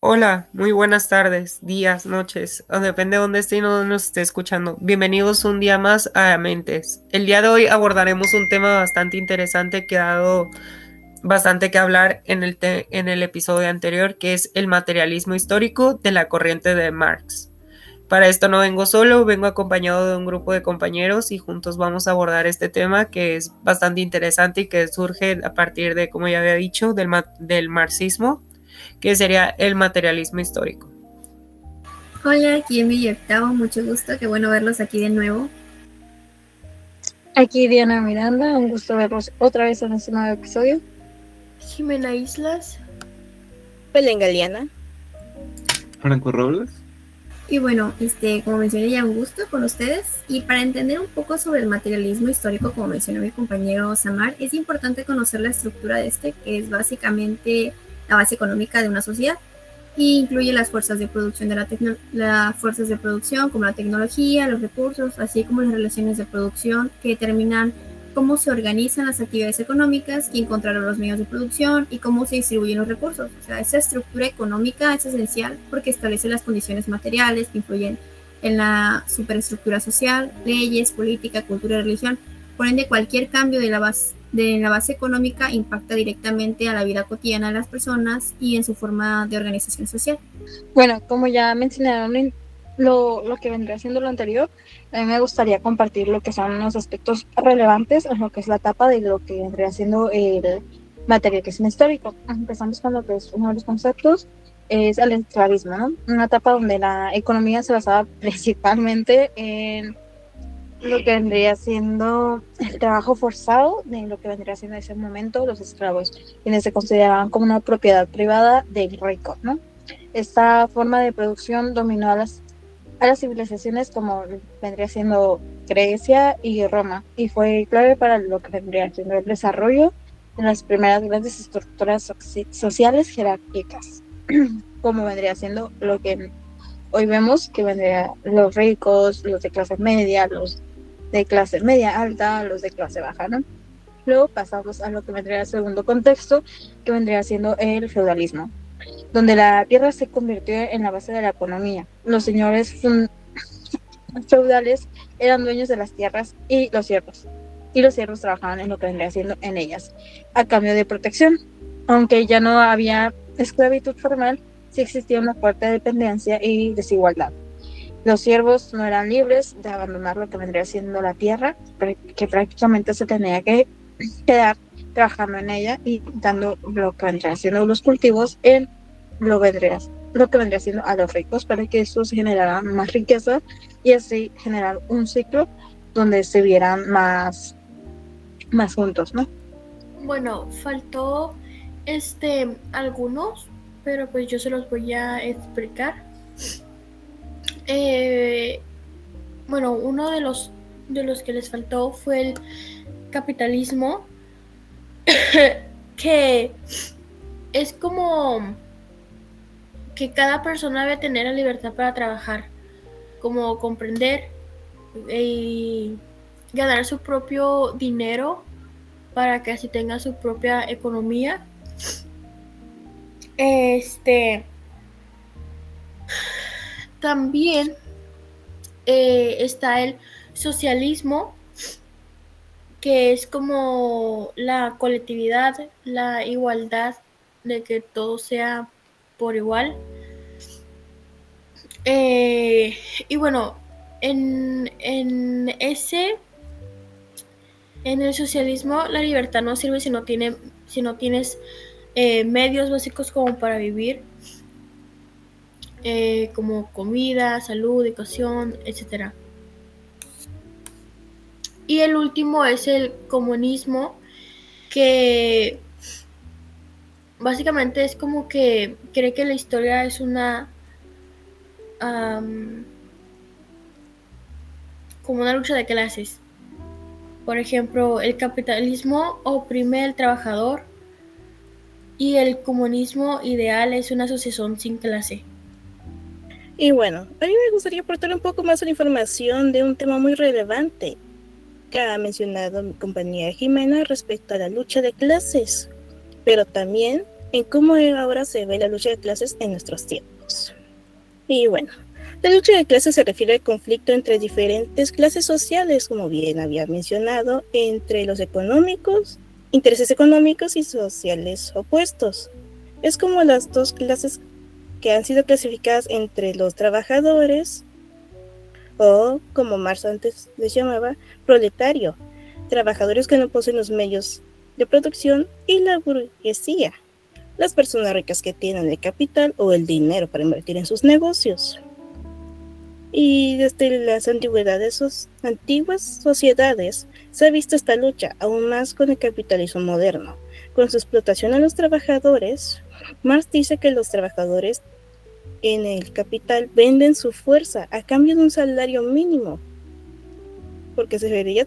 Hola, muy buenas tardes, días, noches, o depende de dónde esté y dónde nos esté escuchando. Bienvenidos un día más a Mentes. El día de hoy abordaremos un tema bastante interesante que ha dado bastante que hablar en el episodio anterior, que es el materialismo histórico de la corriente de Marx. Para esto no vengo solo, vengo acompañado de un grupo de compañeros y juntos vamos a abordar este tema que es bastante interesante y que surge a partir de, como ya había dicho, del marxismo, que sería el materialismo histórico. Hola, aquí Emily y Octavo, mucho gusto, qué bueno verlos aquí de nuevo. Aquí Diana Miranda, un gusto verlos otra vez en este nuevo episodio. Jimena Islas. Belén Galeana. Franco Robles. Y bueno, como mencioné ya, un gusto con ustedes. Y para entender un poco sobre el materialismo histórico, como mencionó mi compañero Samar, es importante conocer la estructura de este, que es básicamente la base económica de una sociedad. Y incluye las fuerzas de producción las fuerzas de producción como la tecnología, los recursos, así como las relaciones de producción que determinan cómo se organizan las actividades económicas, quién controla los medios de producción y cómo se distribuyen los recursos. O sea, esa estructura económica es esencial porque establece las condiciones materiales que influyen en la superestructura social, leyes, política, cultura y religión. Por ende, cualquier cambio de la base económica impacta directamente a la vida cotidiana de las personas y en su forma de organización social. Bueno, como ya mencionaron lo que vendría siendo lo anterior, a mí me gustaría compartir lo que son los aspectos relevantes en lo que es la etapa de lo que vendría siendo el materialismo histórico. Empezamos con lo que es uno de los conceptos, es el esclavismo, ¿no? Una etapa donde la economía se basaba principalmente en lo que vendría siendo el trabajo forzado de lo que vendría siendo en ese momento los esclavos, quienes se consideraban como una propiedad privada del rico, ¿no? Esta forma de producción dominó a las civilizaciones como vendría siendo Grecia y Roma, y fue clave para lo que vendría siendo el desarrollo de las primeras grandes estructuras sociales jerárquicas, como vendría siendo lo que hoy vemos, que vendría los ricos, los de clase media, los de clase media alta, los de clase baja, ¿no? Luego pasamos a lo que vendría el segundo contexto, que vendría siendo el feudalismo, donde la tierra se convirtió en la base de la economía. Los señores feudales eran dueños de las tierras y los siervos trabajaban en lo que vendría siendo en ellas, a cambio de protección. Aunque ya no había esclavitud formal, sí existía una fuerte dependencia y desigualdad. Los siervos no eran libres de abandonar lo que vendría siendo la tierra, que prácticamente se tenía que quedar trabajando en ella y dando lo que vendría siendo los cultivos en lo que vendría siendo a los ricos para que estos generaran más riqueza y así generar un ciclo donde se vieran más juntos, ¿no? Bueno, faltó algunos, pero pues yo se los voy a explicar. Bueno, uno de los que les faltó fue el capitalismo, que es como que cada persona debe tener la libertad para trabajar, como comprender y ganar su propio dinero para que así tenga su propia economía. También está el socialismo, que es como la colectividad, la igualdad, de que todo sea por igual. Y bueno, en el socialismo la libertad no sirve si no tienes medios básicos como para vivir, como comida, salud, educación, etcétera. Y el último es el comunismo, que básicamente es como que cree que la historia es como una lucha de clases. Por ejemplo, el capitalismo oprime al trabajador y el comunismo ideal es una asociación sin clase. Y bueno, a mí me gustaría aportar un poco más de información de un tema muy relevante que ha mencionado mi compañera Jimena respecto a la lucha de clases, pero también en cómo ahora se ve la lucha de clases en nuestros tiempos. Y bueno, la lucha de clases se refiere al conflicto entre diferentes clases sociales, como bien había mencionado, entre los intereses económicos y sociales opuestos. Es como las dos clases que han sido clasificadas entre los trabajadores, o como Marx antes les llamaba, proletario, trabajadores que no poseen los medios de producción, y la burguesía, las personas ricas que tienen el capital o el dinero para invertir en sus negocios. Y desde las antiguas sociedades se ha visto esta lucha, aún más con el capitalismo moderno. Con su explotación a los trabajadores, Marx dice que los trabajadores en el capital venden su fuerza a cambio de un salario mínimo, porque se debería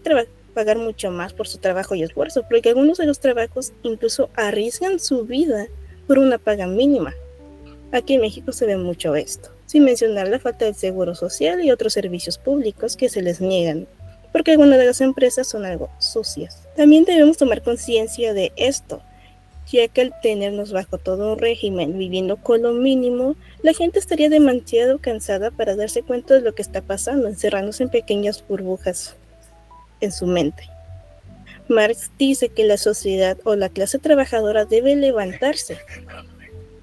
pagar mucho más por su trabajo y esfuerzo, porque algunos de los trabajos incluso arriesgan su vida por una paga mínima. Aquí en México se ve mucho esto, sin mencionar la falta de seguro social y otros servicios públicos que se les niegan, porque algunas de las empresas son algo sucias. También debemos tomar conciencia de esto, ya que al tenernos bajo todo un régimen viviendo con lo mínimo, la gente estaría demasiado cansada para darse cuenta de lo que está pasando, encerrándose en pequeñas burbujas en su mente. Marx dice que la sociedad o la clase trabajadora debe levantarse,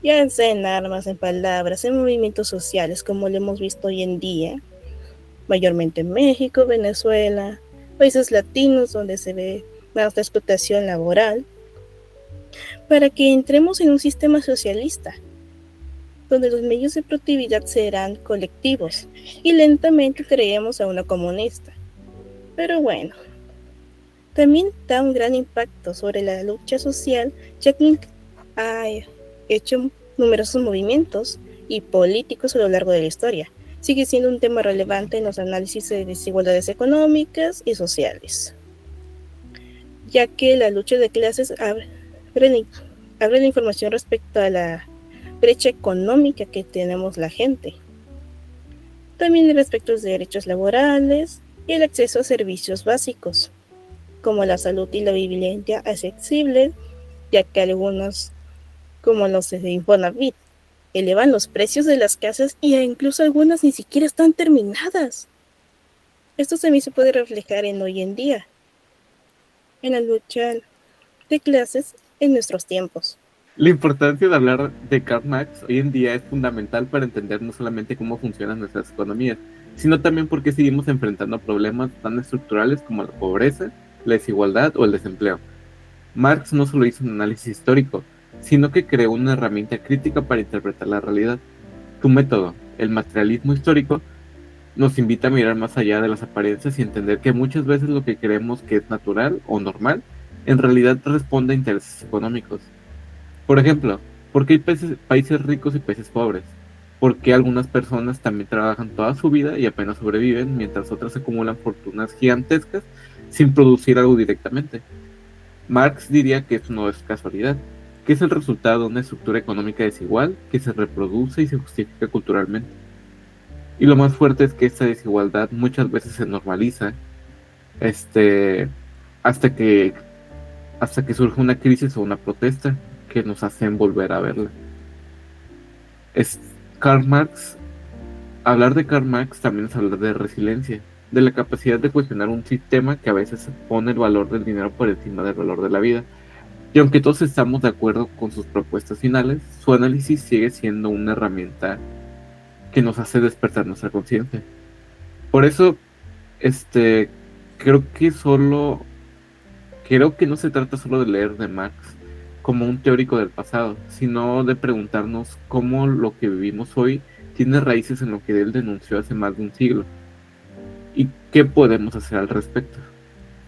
ya sea en armas, en palabras, en movimientos sociales, como lo hemos visto hoy en día, mayormente en México, Venezuela, países latinos donde se ve más la explotación laboral, para que entremos en un sistema socialista, donde los medios de productividad serán colectivos, y lentamente creemos a uno comunista. Pero bueno, también da un gran impacto sobre la lucha social, ya que ha hecho numerosos movimientos y políticos a lo largo de la historia. Sigue siendo un tema relevante en los análisis de desigualdades económicas y sociales, ya que la lucha de clases abre la información respecto a la brecha económica que tenemos la gente. También respecto a los derechos laborales y el acceso a servicios básicos, como la salud y la vivienda accesible, ya que algunos, como los de Infonavit, elevan los precios de las casas e incluso algunas ni siquiera están terminadas. Esto también se puede reflejar en hoy en día, en la lucha de clases en nuestros tiempos. La importancia de hablar de Karl Marx hoy en día es fundamental para entender no solamente cómo funcionan nuestras economías, sino también por qué seguimos enfrentando problemas tan estructurales como la pobreza, la desigualdad o el desempleo. Marx no solo hizo un análisis histórico, sino que creó una herramienta crítica para interpretar la realidad. Su método, el materialismo histórico, nos invita a mirar más allá de las apariencias y entender que muchas veces lo que creemos que es natural o normal, en realidad responde a intereses económicos. Por ejemplo, ¿por qué hay países ricos y países pobres? ¿Por qué algunas personas también trabajan toda su vida y apenas sobreviven, mientras otras acumulan fortunas gigantescas sin producir algo directamente? Marx diría que eso no es casualidad, que es el resultado de una estructura económica desigual que se reproduce y se justifica culturalmente. Y lo más fuerte es que esta desigualdad muchas veces se normaliza hasta que surge una crisis o una protesta que nos hacen volver a verla. Hablar de Karl Marx también es hablar de resiliencia, de la capacidad de cuestionar un sistema que a veces pone el valor del dinero por encima del valor de la vida. Y aunque todos estamos de acuerdo con sus propuestas finales, su análisis sigue siendo una herramienta que nos hace despertar nuestra conciencia. Por eso, creo que no se trata solo de leer de Marx como un teórico del pasado, sino de preguntarnos cómo lo que vivimos hoy tiene raíces en lo que él denunció hace más de un siglo y qué podemos hacer al respecto.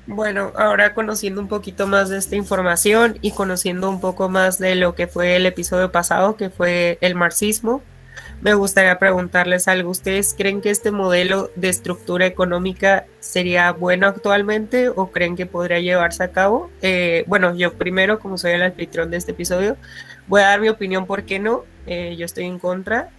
Bueno, ahora conociendo un poquito más de esta información y conociendo un poco más de lo que fue el episodio pasado, que fue el marxismo, me gustaría preguntarles algo. ¿Ustedes creen que este modelo de estructura económica sería bueno actualmente o creen que podría llevarse a cabo? Bueno, yo primero, como soy el anfitrión de este episodio, voy a dar mi opinión por qué no. Yo estoy en contra.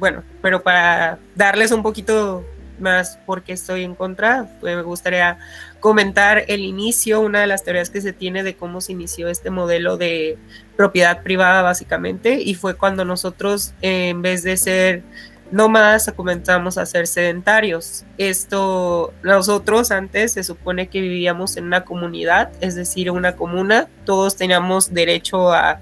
Bueno, pero para darles un poquito más por qué estoy en contra. Pues me gustaría comentar el inicio, una de las teorías que se tiene de cómo se inició este modelo de propiedad privada básicamente, y fue cuando nosotros en vez de ser nómadas comenzamos a ser sedentarios. Nosotros antes se supone que vivíamos en una comunidad, es decir, una comuna, todos teníamos derecho a,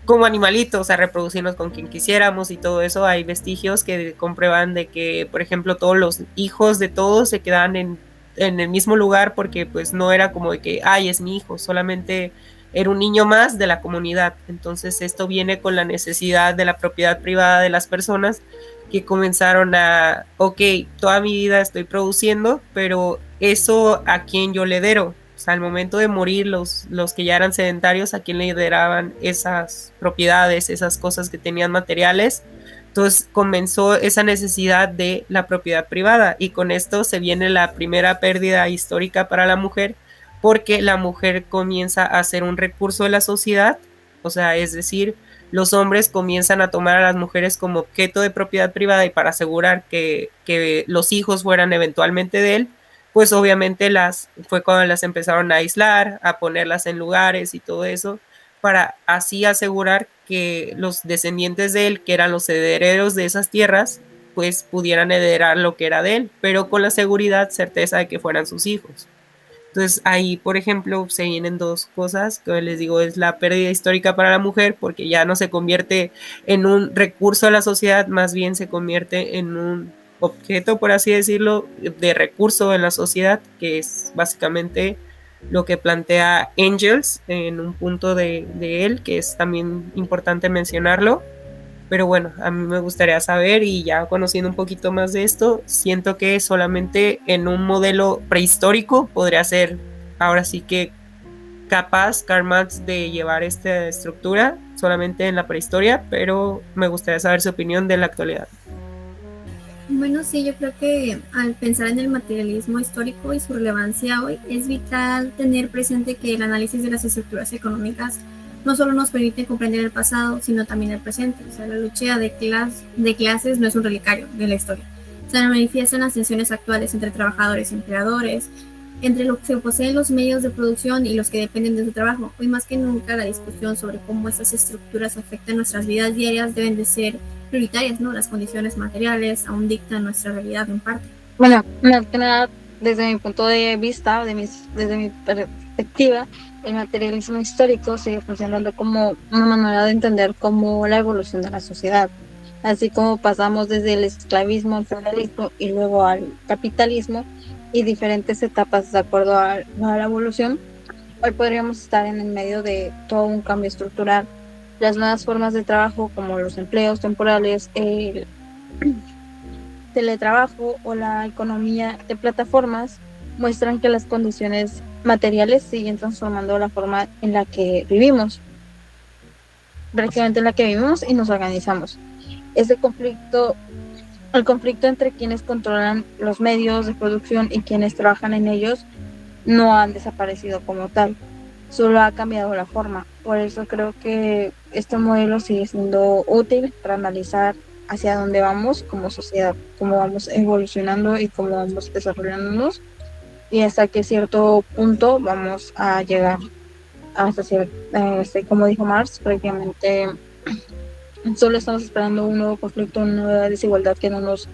como animalitos, a reproducirnos con quien quisiéramos y todo eso. Hay vestigios que comprueban de que, por ejemplo, todos los hijos de todos se quedaban en el mismo lugar porque pues no era como de que, ay, es mi hijo, solamente era un niño más de la comunidad. Entonces esto viene con la necesidad de la propiedad privada de las personas que comenzaron a, ok, toda mi vida estoy produciendo, pero eso a quién yo le dero. O sea, al momento de morir, los que ya eran sedentarios, a quién le heredaban esas propiedades, esas cosas que tenían materiales. Entonces comenzó esa necesidad de la propiedad privada, y con esto se viene la primera pérdida histórica para la mujer, porque la mujer comienza a ser un recurso de la sociedad. O sea, es decir, los hombres comienzan a tomar a las mujeres como objeto de propiedad privada, y para asegurar que los hijos fueran eventualmente de él, pues obviamente fue cuando las empezaron a aislar, a ponerlas en lugares y todo eso, para así asegurar que los descendientes de él, que eran los herederos de esas tierras, pues pudieran heredar lo que era de él, pero con la seguridad, certeza de que fueran sus hijos. Entonces ahí, por ejemplo, se vienen dos cosas que les digo, es la pérdida histórica para la mujer, porque ya no se convierte en un recurso de la sociedad, más bien se convierte en un objeto, por así decirlo, de recurso en la sociedad, que es básicamente lo que plantea Engels en un punto de él, que es también importante mencionarlo. Pero bueno, a mí me gustaría saber, y ya conociendo un poquito más de esto, siento que solamente en un modelo prehistórico podría ser ahora sí que capaz Karl Marx de llevar esta estructura solamente en la prehistoria, pero me gustaría saber su opinión de la actualidad. Bueno, sí, yo creo que al pensar en el materialismo histórico y su relevancia hoy, es vital tener presente que el análisis de las estructuras económicas no solo nos permite comprender el pasado, sino también el presente. O sea, la lucha de clases no es un relicario de la historia. Se manifiestan las tensiones actuales entre trabajadores y empleadores, entre los que poseen los medios de producción y los que dependen de su trabajo. Hoy más que nunca la discusión sobre cómo estas estructuras afectan nuestras vidas diarias deben de ser prioritarias, ¿no? Las condiciones materiales aún dictan nuestra realidad en parte. Bueno, más que nada, desde mi punto de vista, desde mi perspectiva, el materialismo histórico sigue funcionando como una manera de entender cómo la evolución de la sociedad. Así como pasamos desde el esclavismo al feudalismo y luego al capitalismo y diferentes etapas de acuerdo a la evolución, hoy podríamos estar en el medio de todo un cambio estructural. Las nuevas formas de trabajo como los empleos temporales, el teletrabajo o la economía de plataformas muestran que las condiciones materiales siguen transformando la forma en la que vivimos, prácticamente en la que vivimos y nos organizamos. El conflicto entre quienes controlan los medios de producción y quienes trabajan en ellos no han desaparecido como tal, solo ha cambiado la forma. Por eso creo que este modelo sigue siendo útil para analizar hacia dónde vamos como sociedad, cómo vamos evolucionando y cómo vamos desarrollándonos, y hasta qué cierto punto vamos a llegar hasta como dijo Marx, prácticamente solo estamos esperando un nuevo conflicto, una nueva desigualdad que no nos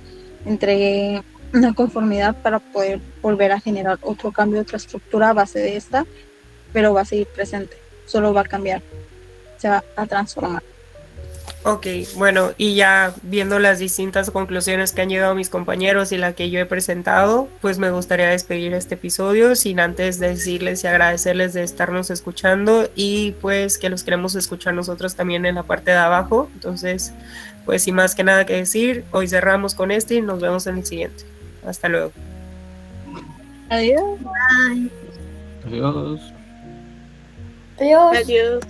entregue una conformidad para poder volver a generar otro cambio, otra estructura a base de esta, pero va a seguir presente, solo va a cambiar, se va a transformar. Ok, bueno, y ya viendo las distintas conclusiones que han llegado mis compañeros y la que yo he presentado, pues me gustaría despedir este episodio sin antes decirles y agradecerles de estarnos escuchando, y pues que los queremos escuchar nosotros también en la parte de abajo. Entonces, pues sin más que nada que decir, hoy cerramos con este y nos vemos en el siguiente. Hasta luego. Adiós. Bye. Adiós. Adiós. Adiós.